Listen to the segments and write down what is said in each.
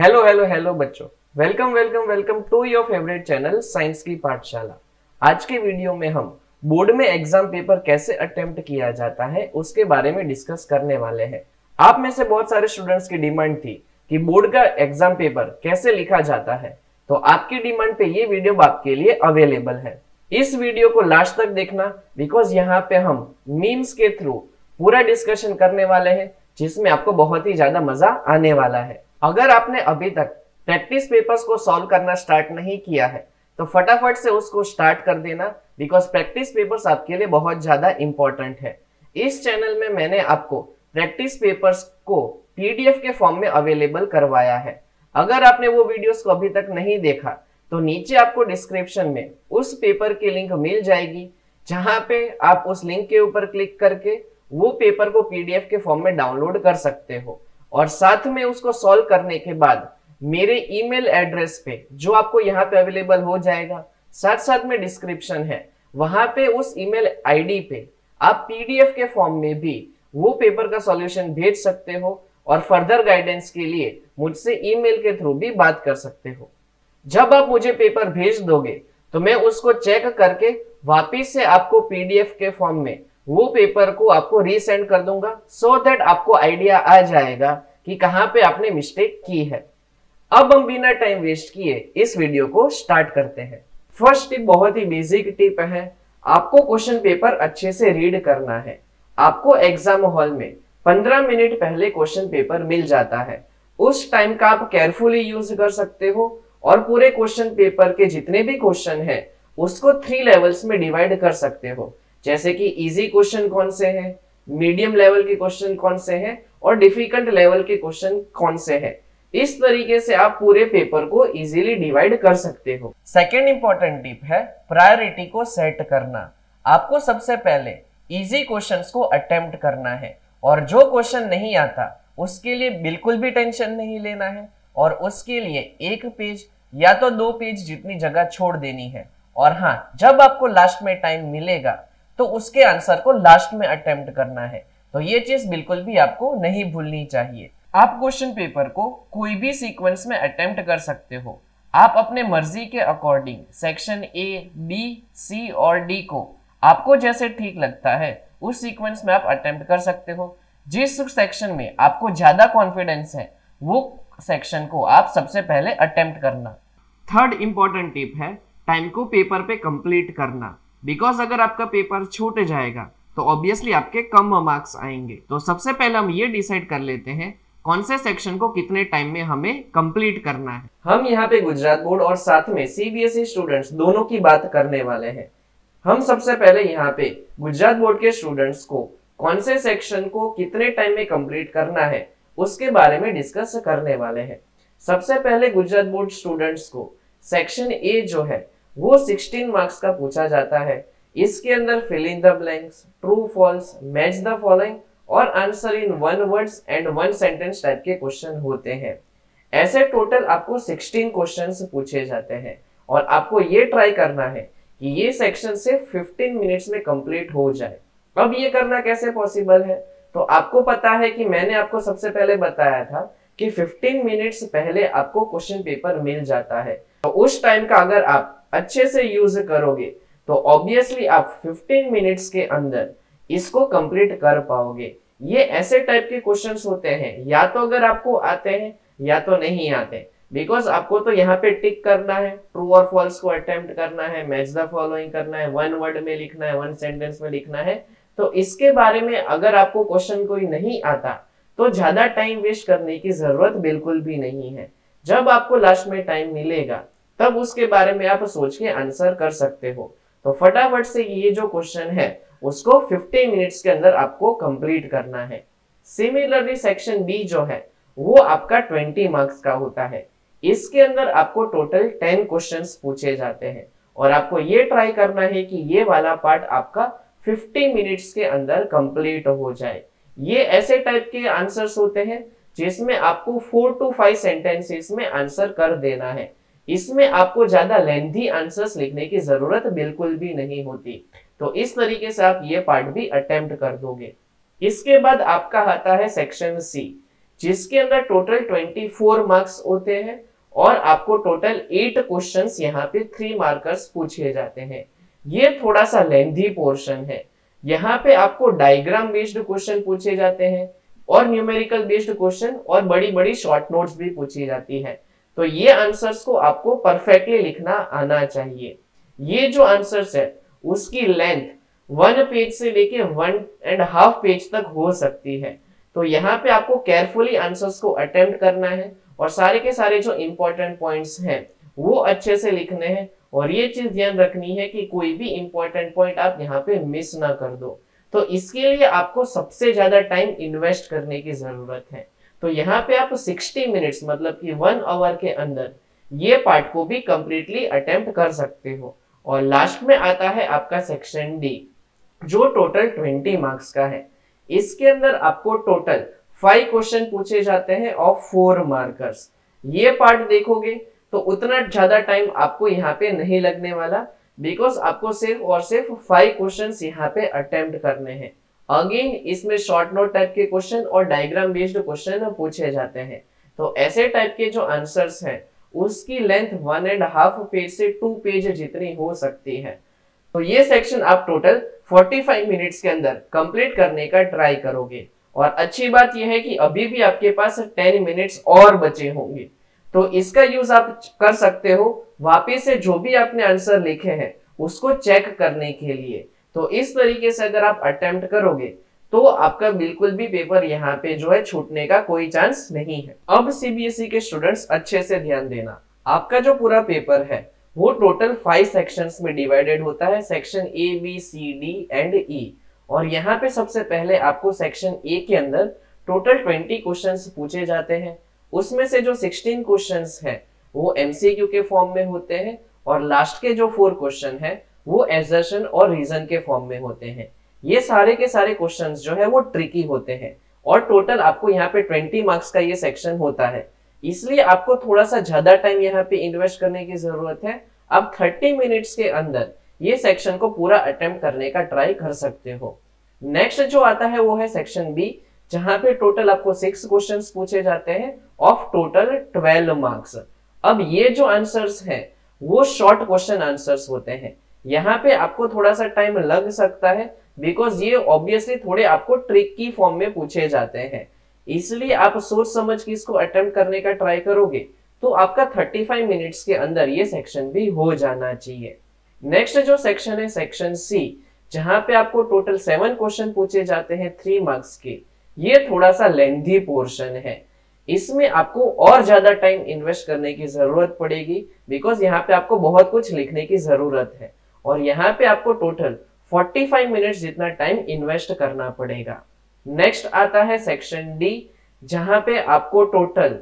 Hello hello hello बच्चों, welcome welcome welcome to your favourite channel science की पाठशाला। आज के वीडियो में हम बोर्ड में एग्जाम पेपर कैसे अटेम्प्ट किया जाता है उसके बारे में डिस्कस करने वाले हैं। आप में से बहुत सारे स्टूडेंट्स की डिमांड थी कि बोर्ड का एग्जाम पेपर कैसे लिखा जाता है, तो आपकी डिमांड पे ये वीडियो आपके लिए अवेलेबल है। इस वीडियो को लास्ट तक देखना, बिकॉज यहाँ पे हम मीम्स के थ्रू पूरा डिस्कशन करने वाले हैं, जिसमें आपको बहुत ही ज्यादा मजा आने वाला है। अगर आपने अभी तक प्रैक्टिस पेपर्स को सॉल्व करना स्टार्ट नहीं किया है तो फटाफट से उसको स्टार्ट कर देना, बिकॉज प्रैक्टिस पेपर्स आपके लिए बहुत ज्यादा इंपॉर्टेंट है। इस चैनल में मैंने आपको प्रैक्टिस पेपर्स को पीडीएफ के फॉर्म में अवेलेबल करवाया है। अगर आपने वो वीडियोस को अभी तक नहीं देखा तो नीचे आपको डिस्क्रिप्शन में उस पेपर की लिंक मिल जाएगी, जहां पे आप उस लिंक के ऊपर क्लिक करके वो पेपर को पीडीएफ के फॉर्म में डाउनलोड कर सकते हो। और साथ में उसको सॉल्व करने के बाद मेरे ईमेल एड्रेस पे, जो आपको यहाँ पे अवेलेबल हो जाएगा, साथ साथ में डिस्क्रिप्शन है, वहां पे उस ईमेल आईडी पे आप पीडीएफ के फॉर्म में भी वो पेपर का सॉल्यूशन भेज सकते हो और फर्दर गाइडेंस के लिए मुझसे ईमेल के थ्रू भी बात कर सकते हो। जब आप मुझे पेपर भेज दोगे तो मैं उसको चेक करके वापिस से आपको पीडीएफ के फॉर्म में वो पेपर को आपको रीसेंड कर दूंगा, सो दैट आपको आइडिया आ जाएगा कि कहां पे आपने मिस्टेक की है। अब हम बिना टाइम वेस्ट किए इस वीडियो को स्टार्ट करते हैं। फर्स्ट टिप बहुत ही बेसिक टिप है, आपको क्वेश्चन पेपर अच्छे से रीड करना है। आपको एग्जाम हॉल में 15 मिनट पहले क्वेश्चन पेपर मिल जाता है, उस टाइम का आप केयरफुली यूज कर सकते हो और पूरे क्वेश्चन पेपर के जितने भी क्वेश्चन है उसको 3 लेवल्स में डिवाइड कर सकते हो, जैसे कि इजी क्वेश्चन कौन से हैं, मीडियम लेवल के क्वेश्चन कौन से हैं और डिफिकल्ट लेवल के क्वेश्चन कौन से हैं। इस तरीके से आप पूरे पेपर को इजीली डिवाइड कर सकते हो। सेकेंड इंपॉर्टेंट टिप है प्रायोरिटी को सेट करना। आपको सबसे पहले इजी क्वेश्चंस को अटेम्प्ट करना है और जो क्वेश्चन नहीं आता उसके लिए बिल्कुल भी टेंशन नहीं लेना है और उसके लिए 1 पेज या तो 2 पेज जितनी जगह छोड़ देनी है। और हाँ, जब आपको लास्ट में टाइम मिलेगा तो उसके आंसर को लास्ट में अटेम्प्ट करना है, तो ये चीज बिल्कुल भी आपको नहीं भूलनी चाहिए। आप क्वेश्चन पेपर को कोई भी सीक्वेंस में अटेम्प्ट कर सकते हो। आप अपने मर्जी के अकॉर्डिंग सेक्शन ए, बी, सी और डी को आपको जैसे ठीक लगता है उस सीक्वेंस में आप अटेम्प्ट कर सकते हो। जिस सेक्शन में आपको ज्यादा कॉन्फिडेंस है वो सेक्शन को आप सबसे पहले अटेम्प्ट करना। थर्ड इंपॉर्टेंट टिप है टाइम को पेपर पे कंप्लीट करना, बिकॉज अगर आपका पेपर छूट जाएगा तो ऑब्वियसली आपके कम मार्क्स आएंगे। तो सबसे पहले हम ये डिसाइड कर लेते हैं कौन से सेक्शन को कितने टाइम में हमें कंप्लीट करना है। हम यहाँ पे गुजरात बोर्ड और साथ में सीबीएसई स्टूडेंट्स दोनों की बात करने वाले हैं। हम सबसे पहले यहाँ पे गुजरात बोर्ड के स्टूडेंट्स को कौन से सेक्शन को कितने टाइम में कंप्लीट करना है उसके बारे में डिस्कस करने वाले हैं। सबसे पहले गुजरात बोर्ड स्टूडेंट्स को सेक्शन ए जो है वो 16 मार्क्स का पूछा जाता है। इसके अंदर fill in the blanks, true false, match the following और answer in 1 words and 1 sentence type के क्वेश्चन होते हैं। ऐसे टोटल आपको 16 क्वेश्चंस पूछे जाते हैं और आपको ये ट्राई करना है कि ये सेक्शन से 15 मिनट्स में कंप्लीट हो जाए। अब ये करना कैसे पॉसिबल है, तो आपको पता है कि मैंने आपको सबसे पहले बताया था कि 15 मिनट्स पहले आपको क्वेश्चन पेपर मिल जाता है। तो उस टाइम का अगर आप अच्छे से यूज करोगे तो ऑब्वियसली आप 15 मिनट्स के अंदर इसको कंप्लीट कर पाओगे। ये ऐसे टाइप के क्वेश्चंस होते हैं, या तो अगर आपको आते हैं या तो नहीं आते, बिकॉज आपको तो यहाँ पे टिक करना है, ट्रू और फॉल्स को अटेम्प्ट करना है, मैच द फॉलोइंग करना है, 1 वर्ड में लिखना है, 1 सेंटेंस में लिखना है। तो इसके बारे में अगर आपको क्वेश्चन कोई नहीं आता तो ज्यादा टाइम वेस्ट करने की जरूरत बिल्कुल भी नहीं है। जब आपको लास्ट में टाइम मिलेगा तब उसके बारे में आप सोच के आंसर कर सकते हो। तो फटाफट से ये जो क्वेश्चन है उसको 15 मिनट्स के अंदर आपको कंप्लीट करना है। सिमिलरली सेक्शन बी जो है वो आपका 20 मार्क्स का होता है। इसके अंदर आपको टोटल 10 क्वेश्चंस पूछे जाते हैं और आपको ये ट्राई करना है कि ये वाला पार्ट आपका 50 मिनट्स के अंदर कंप्लीट हो जाए। ये ऐसे टाइप के आंसर्स होते हैं जिसमें आपको 4 to 5 सेंटेंसेस में आंसर कर देना है। इसमें आपको ज्यादा लेंथी आंसर्स लिखने की जरूरत बिल्कुल भी नहीं होती। तो इस तरीके से आप ये पार्ट भी अटेम्प्ट कर दोगे। इसके बाद आपका आता है सेक्शन सी, जिसके अंदर टोटल 24 मार्क्स होते हैं और आपको टोटल 8 क्वेश्चंस यहाँ पे 3 मार्कर्स पूछे जाते हैं। ये थोड़ा सा लेंथी पोर्शन है। यहाँ पे आपको डायग्राम बेस्ड क्वेश्चन पूछे जाते हैं और न्यूमेरिकल बेस्ड क्वेश्चन और बड़ी बड़ी शॉर्ट नोट्स भी पूछी जाती है। तो ये आंसर्स को आपको परफेक्टली लिखना आना चाहिए। ये जो आंसर्स है उसकी लेंथ 1 पेज से लेके 1.5 पेज तक हो सकती है। तो यहाँ पे आपको केयरफुली आंसर्स को अटेम्प्ट करना है और सारे के सारे जो इंपॉर्टेंट पॉइंट्स हैं वो अच्छे से लिखने हैं और ये चीज ध्यान रखनी है कि कोई भी इंपॉर्टेंट पॉइंट आप यहाँ पे मिस ना कर दो। तो इसके लिए आपको सबसे ज्यादा टाइम इन्वेस्ट करने की जरूरत है। तो यहाँ पे आप 60 मिनट्स मतलब कि 1 आवर के अंदर ये पार्ट को भी कंप्लीटली अटेम्प्ट कर सकते हो। और लास्ट में आता है आपका सेक्शन डी जो टोटल 20 मार्क्स का है। इसके अंदर आपको टोटल 5 क्वेश्चन पूछे जाते हैं ऑफ 4 मार्कर्स। ये पार्ट देखोगे तो उतना ज्यादा टाइम आपको यहाँ पे नहीं लगने वाला, बिकॉज आपको सिर्फ और सिर्फ 5 क्वेश्चंस यहाँ पे अटेम्प्ट करने हैं। अगेन इसमें शॉर्ट नोट टाइप के क्वेश्चन और डायग्राम बेस्ड क्वेश्चन पूछे जाते हैं। तो ऐसे टाइप के जो आंसर्स हैं उसकी लेंथ 1.5 पेज से 2 पेज जितनी हो सकती है। तो ये सेक्शन आप टोटल 45 मिनट्स के अंदर कंप्लीट करने का ट्राई करोगे। और अच्छी बात यह है कि अभी भी आपके पास 10 मिनट्स और बचे होंगे, तो इसका यूज आप कर सकते हो वापिस से जो भी आपने आंसर लिखे हैं उसको चेक करने के लिए। तो इस तरीके से अगर आप अटेम्प्ट करोगे तो आपका बिल्कुल भी पेपर यहाँ पे जो है छूटने का कोई चांस नहीं है। अब सीबीएसई के स्टूडेंट्स अच्छे से ध्यान देना, आपका जो पूरा पेपर है वो टोटल 5 सेक्शंस में डिवाइडेड होता है, section A B C D and E. और यहाँ पे सबसे पहले आपको सेक्शन ए के अंदर टोटल 20 क्वेश्चंस पूछे जाते हैं। उसमें से जो 16 क्वेश्चंस हैं वो एमसीक्यू के फॉर्म में होते हैं और लास्ट के जो 4 क्वेश्चन है वो एजर्शन और रीजन के फॉर्म में होते हैं। ये सारे के सारे क्वेश्चंस जो है वो ट्रिकी होते हैं और टोटल आपको यहाँ पे 20 मार्क्स का ये सेक्शन होता है, इसलिए आपको थोड़ा सा ज्यादा टाइम यहाँ पे इन्वेस्ट करने की जरूरत है। आप 30 मिनट्स के अंदर ये सेक्शन को पूरा अटेम्प्ट करने का ट्राई कर सकते हो। नेक्स्ट जो आता है वो है सेक्शन बी, जहां पे टोटल आपको 6 क्वेश्चंस पूछे जाते हैं ऑफ टोटल 12 मार्क्स। अब ये जो आंसर्स हैं वो शॉर्ट क्वेश्चन आंसर्स होते हैं। यहाँ पे आपको थोड़ा सा टाइम लग सकता है बिकॉज ये ऑब्वियसली थोड़े आपको ट्रिक की फॉर्म में पूछे जाते हैं, इसलिए आप सोच समझ के इसको अटेम्प्ट करने का ट्राई करोगे तो आपका 35 मिनट्स के अंदर ये सेक्शन भी हो जाना चाहिए। नेक्स्ट जो सेक्शन है सेक्शन सी, जहां पे आपको टोटल 7 क्वेश्चन पूछे जाते हैं 3 मार्क्स के। ये थोड़ा सा लेंथी पोर्शन है, इसमें आपको और ज्यादा टाइम इन्वेस्ट करने की जरूरत पड़ेगी बिकॉज यहाँ पे आपको बहुत कुछ लिखने की जरूरत है और यहाँ पे आपको टोटल 45 मिनट्स जितना टाइम इन्वेस्ट करना पड़ेगा। नेक्स्ट आता है सेक्शन डी, जहां पे आपको टोटल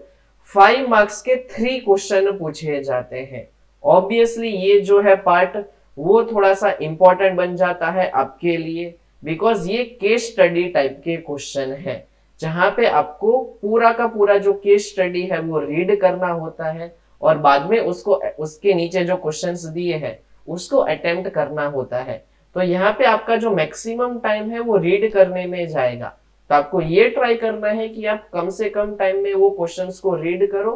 5 मार्क्स के 3 क्वेश्चन पूछे जाते हैं। ऑब्वियसली ये जो है पार्ट वो थोड़ा सा इंपॉर्टेंट बन जाता है आपके लिए बिकॉज ये केस स्टडी टाइप के क्वेश्चन है, जहां पे आपको पूरा का पूरा जो केस स्टडी है वो रीड करना होता है और बाद में उसको उसके नीचे जो क्वेश्चंस दिए हैं उसको अटेम्प्ट करना होता है। तो यहाँ पे आपका जो मैक्सिमम टाइम है वो रीड करने में जाएगा। तो आपको ये ट्राई करना है कि आप कम से कम टाइम में वो क्वेश्चंस को रीड करो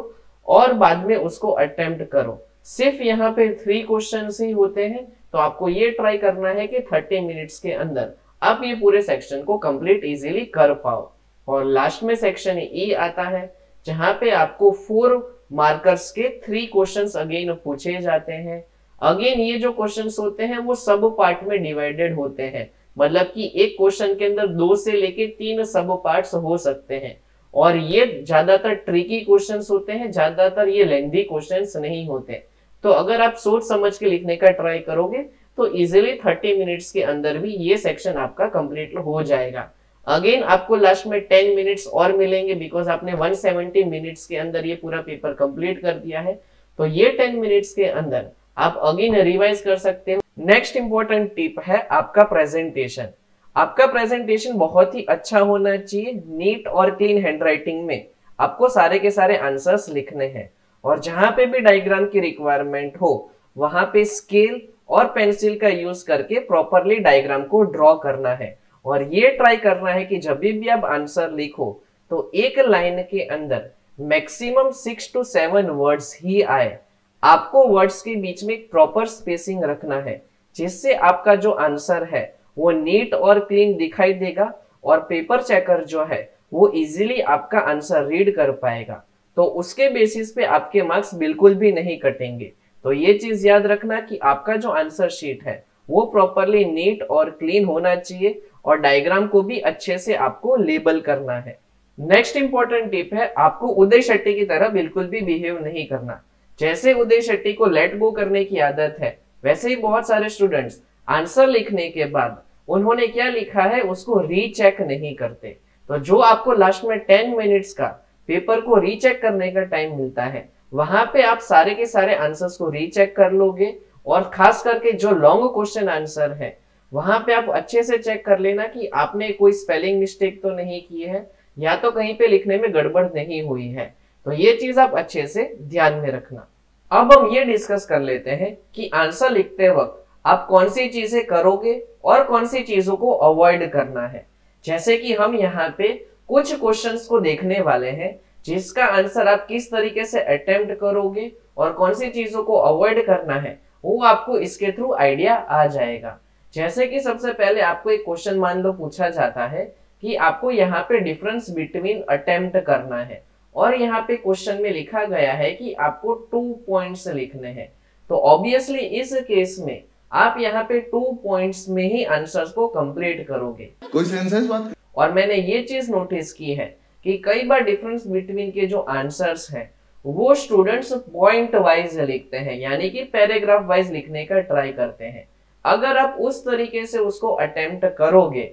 और बाद में उसको अटेम्प्ट करो। सिर्फ यहाँ पे 3 क्वेश्चंस ही होते हैं, तो आपको ये ट्राई करना है कि 30 मिनट्स के अंदर आप ये पूरे सेक्शन को कंप्लीट इजीली कर पाओ। और लास्ट में सेक्शन ई आता है, जहां पे आपको 4 मार्कर्स के 3 क्वेश्चंस अगेन पूछे जाते हैं। अगेन ये जो क्वेश्चंस होते हैं वो सब पार्ट में डिवाइडेड होते हैं, मतलब कि एक क्वेश्चन के अंदर 2 से लेके 3 सब पार्ट्स हो सकते हैं और ये ज्यादातर ट्रिकी क्वेश्चंस होते हैं, ज्यादातर ये लेंथी क्वेश्चंस नहीं होते। तो अगर आप सोच समझ के लिखने का ट्राई करोगे तो इजीली 30 मिनट्स के अंदर भी ये सेक्शन आपका कंप्लीट हो जाएगा। अगेन आपको लास्ट में 10 मिनट्स और मिलेंगे बिकॉज आपने 170 मिनट्स के अंदर ये पूरा पेपर कंप्लीट कर दिया है। तो ये 10 मिनट्स के अंदर आप अगेन रिवाइज कर सकते हो। नेक्स्ट इंपॉर्टेंट टिप है आपका प्रेजेंटेशन। आपका प्रेजेंटेशन बहुत ही अच्छा होना चाहिए, नीट और क्लीन हैंडराइटिंग में आपको सारे के सारे आंसर्स लिखने हैं और जहां पे भी डायग्राम की रिक्वायरमेंट हो वहां पे स्केल और पेंसिल का यूज करके प्रॉपरली डायग्राम को ड्रॉ करना है। और ये ट्राई करना है कि जब भी आप आंसर लिखो तो तो एक लाइन के अंदर मैक्सिमम 6 to 7 वर्ड्स ही आए। आपको वर्ड्स के बीच में प्रॉपर स्पेसिंग रखना है, जिससे आपका जो आंसर है वो नीट और क्लीन दिखाई देगा और पेपर चेकर जो है वो इजीली आपका आंसर रीड कर पाएगा। तो उसके बेसिस पे आपके मार्क्स बिल्कुल भी नहीं कटेंगे। तो ये चीज याद रखना कि आपका जो आंसर शीट है वो प्रॉपरली नीट और क्लीन होना चाहिए और डायग्राम को भी अच्छे से आपको लेबल करना है। नेक्स्ट इंपॉर्टेंट टिप है, आपको उदय शेट्टी की तरह बिल्कुल भी बिहेव नहीं करना। जैसे उदय शेट्टी को लेट गो करने की आदत है, वैसे ही बहुत सारे स्टूडेंट्स आंसर लिखने के बाद उन्होंने क्या लिखा है उसको रीचेक नहीं करते। तो जो आपको लास्ट में 10 मिनट्स का पेपर को रीचेक करने का टाइम मिलता है, वहां पे आप सारे के सारे आंसर्स को रीचेक कर लोगे और खास करके जो लॉन्ग क्वेश्चन आंसर है वहां पे आप अच्छे से चेक कर लेना कि आपने कोई स्पेलिंग मिस्टेक तो नहीं की है या तो कहीं पे लिखने में गड़बड़ नहीं हुई है। तो ये चीज आप अच्छे से ध्यान में रखना। अब हम ये डिस्कस कर लेते हैं कि आंसर लिखते वक्त आप कौन सी चीजें करोगे और कौन सी चीजों को अवॉइड करना है। जैसे कि हम यहाँ पे कुछ क्वेश्चंस को देखने वाले हैं जिसका आंसर आप किस तरीके से अटेम्प्ट करोगे और कौन सी चीजों को अवॉइड करना है वो आपको इसके थ्रू आइडिया आ जाएगा। जैसे कि सबसे पहले आपको एक क्वेश्चन मान लो पूछा जाता है कि आपको यहाँ पे डिफरेंस बिटवीन अटेम्प्ट करना है और यहाँ पे क्वेश्चन में लिखा गया है कि आपको 2 पॉइंट्स लिखने हैं। तो ऑब्वियसली इस केस में आप यहाँ पे 2 पॉइंट्स में ही आंसर्स को कंप्लीट करोगे। कोई सेंस है इस बात? और मैंने ये चीज नोटिस की है कि कई बार डिफरेंस बिटवीन के जो आंसर्स हैं वो स्टूडेंट्स पॉइंट वाइज लिखते हैं, यानी कि पैराग्राफ वाइज लिखने का ट्राई करते हैं। अगर आप उस तरीके से उसको अटेम्प्ट करोगे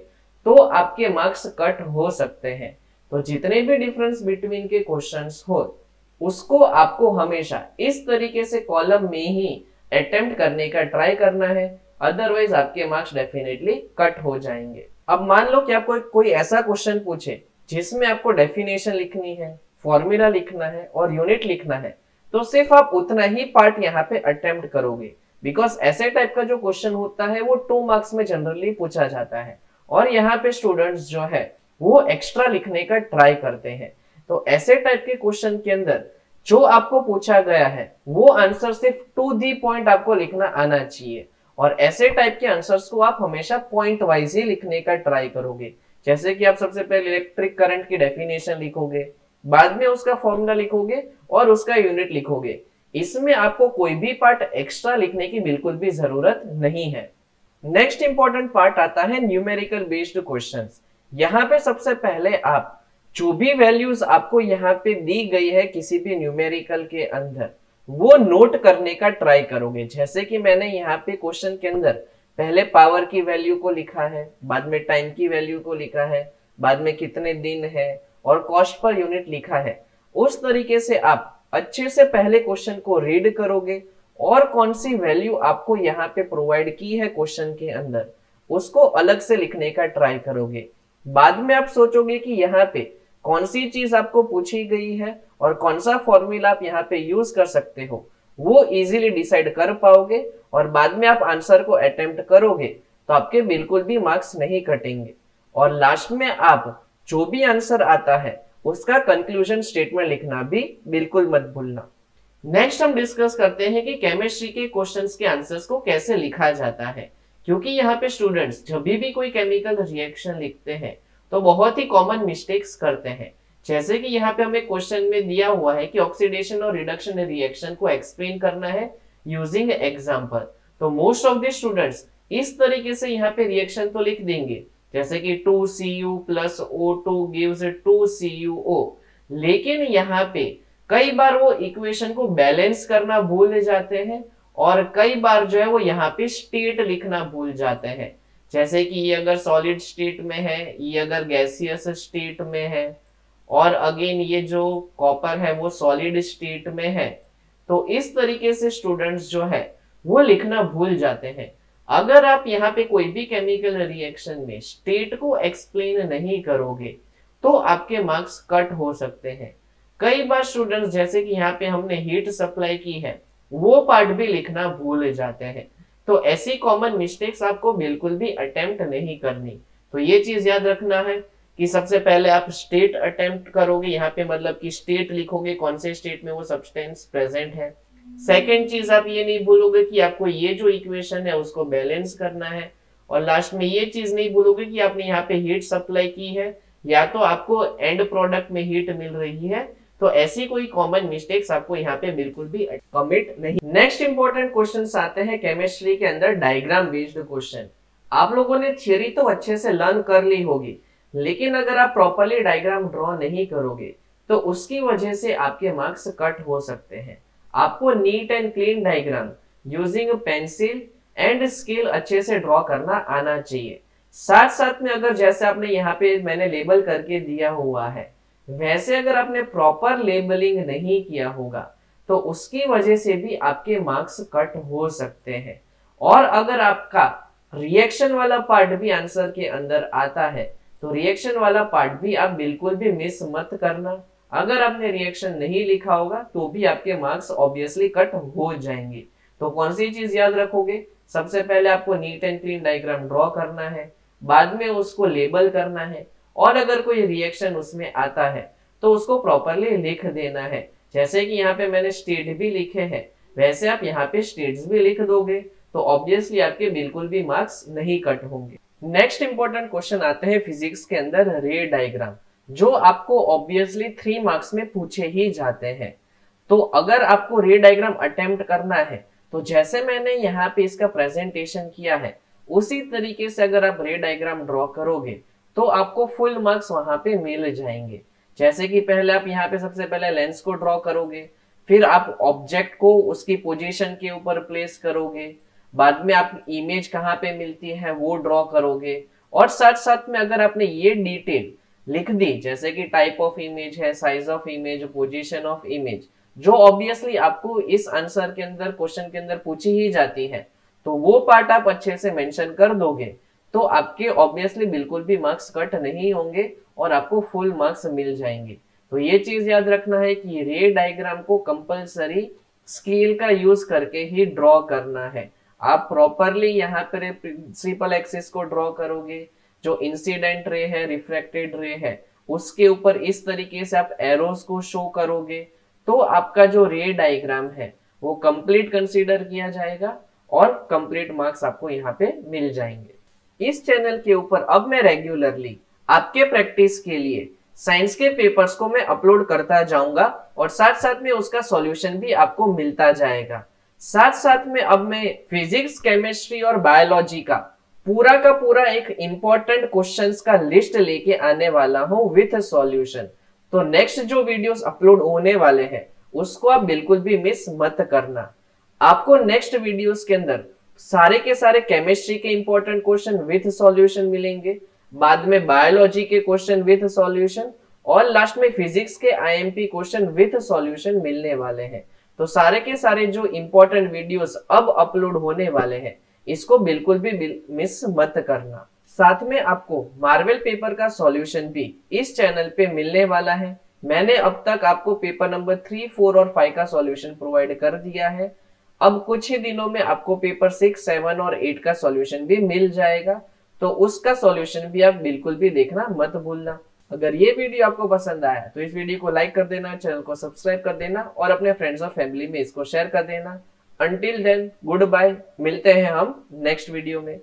तो आपके मार्क्स कट हो सकते हैं। तो जितने भी डिफरेंस बिटवीन के क्वेश्चंस हो उसको आपको हमेशा इस तरीके से कॉलम में ही अटेम्प्ट करने का ट्राई करना है, अदरवाइज आपके मार्क्स डेफिनेटली कट हो जाएंगे। अब मान लो कि आपको कोई ऐसा क्वेश्चन पूछे जिसमें आपको डेफिनेशन लिखनी है, फॉर्मूला लिखना है और यूनिट लिखना है, तो सिर्फ आप उतना ही पार्ट यहाँ पे अटेम्प्ट करोगे, बिकॉज ऐसे टाइप का जो क्वेश्चन होता है वो 2 मार्क्स में जनरली पूछा जाता है और यहाँ पे स्टूडेंट्स जो है वो एक्स्ट्रा लिखने का ट्राई करते हैं। तो ऐसे टाइप के क्वेश्चन के अंदर जो आपको पूछा गया है वो आंसर सिर्फ टू दी पॉइंट आपको लिखना आना चाहिए और ऐसे टाइप के आंसर्स को आप हमेशा पॉइंट वाइज ही लिखने का ट्राई करोगे। जैसे कि आप सबसे पहले इलेक्ट्रिक करंट की डेफिनेशन लिखोगे, बाद में उसका फॉर्मूला लिखोगे और उसका यूनिट लिखोगे। इसमें आपको कोई भी पार्ट एक्स्ट्रा लिखने की बिल्कुल भी जरूरत नहीं है। नेक्स्ट इंपॉर्टेंट पार्ट आता है न्यूमेरिकल बेस्ड क्वेश्चंस। यहाँ पे सबसे पहले आप जो भी वैल्यूज आपको यहाँ पे दी गई है किसी भी न्यूमेरिकल के अंदर वो नोट करने का ट्राई करोगे। जैसे कि मैंने यहाँ पे क्वेश्चन के अंदर पहले पावर की वैल्यू को लिखा है, बाद में टाइम की वैल्यू को लिखा है, बाद में कितने दिन है और कॉस्ट पर यूनिट लिखा है। उस तरीके से आप अच्छे से पहले क्वेश्चन को रीड करोगे और कौन सी वैल्यू आपको यहाँ पे प्रोवाइड की है क्वेश्चन के अंदर उसको अलग से लिखने का ट्राई करोगे। बाद में आप सोचोगे कि यहाँ पे कौन सी चीज आपको पूछी गई है और कौन सा फॉर्मूला आप यहाँ पे यूज कर सकते हो, वो इजीली डिसाइड कर पाओगे और बाद में आप आंसर को अटेम्प्ट करोगे तो आपके बिल्कुल भी मार्क्स नहीं कटेंगे। और लास्ट में आप जो भी आंसर आता है उसका कंक्लूजन स्टेटमेंट लिखना भी बिल्कुल मत भूलना। नेक्स्ट हम डिस्कस करते हैं कि केमिस्ट्री के क्वेश्चंस के आंसर्स को कैसे लिखा जाता है, क्योंकि यहाँ पे स्टूडेंट्स जब भी कोई केमिकल रिएक्शन लिखते हैं तो बहुत ही कॉमन मिस्टेक्स करते हैं। जैसे कि यहाँ पे हमें क्वेश्चन में दिया हुआ है कि ऑक्सीडेशन और रिडक्शन रिएक्शन को एक्सप्लेन करना है यूजिंग एग्जांपल। तो मोस्ट ऑफ द स्टूडेंट्स इस तरीके से यहाँ पे रिएक्शन तो लिख देंगे, जैसे कि 2Cu plus O2 gives 2CuO, लेकिन यहाँ पे कई बार वो इक्वेशन को बैलेंस करना भूल जाते हैं और कई बार जो है वो यहाँ पे स्टेट लिखना भूल जाते हैं। जैसे कि ये अगर सॉलिड स्टेट में है, ये अगर गैसियस स्टेट में है और अगेन ये जो कॉपर है वो सॉलिड स्टेट में है। तो इस तरीके से स्टूडेंट्स जो है वो लिखना भूल जाते हैं। अगर आप यहाँ पे कोई भी केमिकल रिएक्शन में स्टेट को एक्सप्लेन नहीं करोगे तो आपके मार्क्स कट हो सकते हैं। कई बार स्टूडेंट्स जैसे कि यहाँ पे हमने हीट सप्लाई की है वो पार्ट भी लिखना भूल जाते हैं। तो ऐसी कॉमन मिस्टेक्स आपको बिल्कुल भी अटेम्प्ट नहीं करनी। तो ये चीज याद रखना है कि सबसे पहले आप स्टेट अटेम्प्ट करोगे, यहाँ पे मतलब कि स्टेट लिखोगे, कौन से स्टेट में वो सब्सटेंस प्रेजेंट है। सेकेंड चीज आप ये नहीं भूलोगे कि आपको ये जो इक्वेशन है उसको बैलेंस करना है। और लास्ट में ये चीज नहीं भूलोगे कि आपने यहाँ पे हीट सप्लाई की है या तो आपको एंड प्रोडक्ट में हीट मिल रही है। तो ऐसी कोई कॉमन मिस्टेक्स आपको यहाँ पे बिल्कुल भी कमिट नहीं। नेक्स्ट इंपॉर्टेंट क्वेश्चंस आते हैं केमिस्ट्री के अंदर, डायग्राम बेस्ड क्वेश्चन। आप लोगों ने थ्योरी तो अच्छे से लर्न कर ली होगी, लेकिन अगर आप प्रॉपरली डायग्राम ड्रॉ नहीं करोगे तो उसकी वजह से आपके मार्क्स कट हो सकते हैं। आपको neat and clean diagram using pencil and scale अच्छे से ड्रॉ करना आना चाहिए। साथ साथ में अगर जैसे आपने यहाँ पे मैंने लेबल करके दिया हुआ है, वैसे अगर आपने प्रॉपर लेबलिंग नहीं किया होगा तो उसकी वजह से भी आपके मार्क्स कट हो सकते हैं। और अगर आपका रिएक्शन वाला पार्ट भी आंसर के अंदर आता है तो रिएक्शन वाला पार्ट भी आप बिल्कुल भी मिस मत करना। अगर आपने रिएक्शन नहीं लिखा होगा तो भी आपके मार्क्स ऑब्वियसली कट हो जाएंगे। तो कौन सी चीज याद रखोगे? सबसे पहले आपको neat and clean diagram draw करना है, बाद में उसको लेबल करना है, और अगर कोई रिएक्शन उसमें आता है तो उसको प्रॉपरली लिख देना है। जैसे कि यहाँ पे मैंने स्टेट भी लिखे हैं, वैसे आप यहाँ पे स्टेट्स भी लिख दोगे तो ऑब्वियसली आपके बिल्कुल भी मार्क्स नहीं कट होंगे। नेक्स्ट इंपॉर्टेंट क्वेश्चन आते हैं फिजिक्स के अंदर, रे डायग्राम, जो आपको ऑब्वियसली 3 मार्क्स में पूछे ही जाते हैं। तो अगर आपको रे डायग्राम अटेम्प्ट करना है तो जैसे मैंने यहाँ पे इसका प्रेजेंटेशन किया है उसी तरीके से अगर आप रे डायग्राम ड्रॉ करोगे तो आपको फुल मार्क्स वहां पे मिल जाएंगे। जैसे कि पहले आप यहाँ पे सबसे पहले लेंस को ड्रॉ करोगे, फिर आप ऑब्जेक्ट को उसकी पोजीशन के ऊपर प्लेस करोगे, बाद में आप इमेज कहाँ पे मिलती है वो ड्रॉ करोगे, और साथ साथ में अगर आपने ये डिटेल लिख दी जैसे कि टाइप ऑफ इमेज है, size of image, position of image, जो ऑब्वियसली आपको इस आंसर के अंदर क्वेश्चन के अंदर पूछी ही जाती है, तो वो पार्ट आप अच्छे से मेंशन कर दोगे तो आपके ऑब्वियसली बिल्कुल भी मार्क्स कट नहीं होंगे और आपको फुल मार्क्स मिल जाएंगे। तो ये चीज याद रखना है कि रे डायग्राम को कंपलसरी स्केल का यूज करके ही ड्रॉ करना है। आप प्रॉपरली यहाँ पर प्रिंसिपल एक्सिस को ड्रॉ करोगे, जो इंसिडेंट रे है, रिफ्रैक्टेड रे है, उसके ऊपर इस तरीके से आप एरोस को शो करोगे तो आपका जो रे डायग्राम है वो कंप्लीट कंसीडर किया जाएगा और कंप्लीट मार्क्स आपको यहाँ पे मिल जाएंगे। इस चैनल के ऊपर अब मैं रेगुलरली आपके प्रैक्टिस के लिए साइंस के पेपर्स को मैं अपलोड करता जाऊंगा और साथ साथ में उसका सॉल्यूशन भी आपको मिलता जाएगा। साथ साथ में अब मैं फिजिक्स, केमिस्ट्री और बायोलॉजी का पूरा एक इंपॉर्टेंट क्वेश्चंस का लिस्ट लेके आने वाला हूं विथ सॉल्यूशन। तो नेक्स्ट जो वीडियोस अपलोड होने वाले हैं उसको आप बिल्कुल भी मिस मत करना। आपको नेक्स्ट वीडियोस के अंदर सारे के सारे केमिस्ट्री के इंपॉर्टेंट क्वेश्चन विथ सॉल्यूशन मिलेंगे, बाद में बायोलॉजी के क्वेश्चन विथ सॉल्यूशन, और लास्ट में फिजिक्स के आईएमपी क्वेश्चन विथ सॉल्यूशन मिलने वाले हैं। तो सारे के सारे जो इंपॉर्टेंट वीडियोस अब अपलोड होने वाले हैं इसको बिल्कुल भी मिस मत करना। साथ में आपको मार्वल पेपर का सॉल्यूशन भी इस चैनल पे मिलने वाला है। मैंने अब तक आपको पेपर नंबर 3, 4 और 5 का सॉल्यूशन प्रोवाइड कर दिया है। अब कुछ ही दिनों में आपको पेपर 6, 7 और 8 का सॉल्यूशन भी मिल जाएगा, तो उसका सॉल्यूशन भी आप बिल्कुल भी देखना मत भूलना। अगर ये वीडियो आपको पसंद आया तो इस वीडियो को लाइक कर देना, चैनल को सब्सक्राइब कर देना और अपने फ्रेंड्स और फैमिली में इसको शेयर कर देना। अंटिल देन गुड बाय, मिलते हैं हम नेक्स्ट वीडियो में।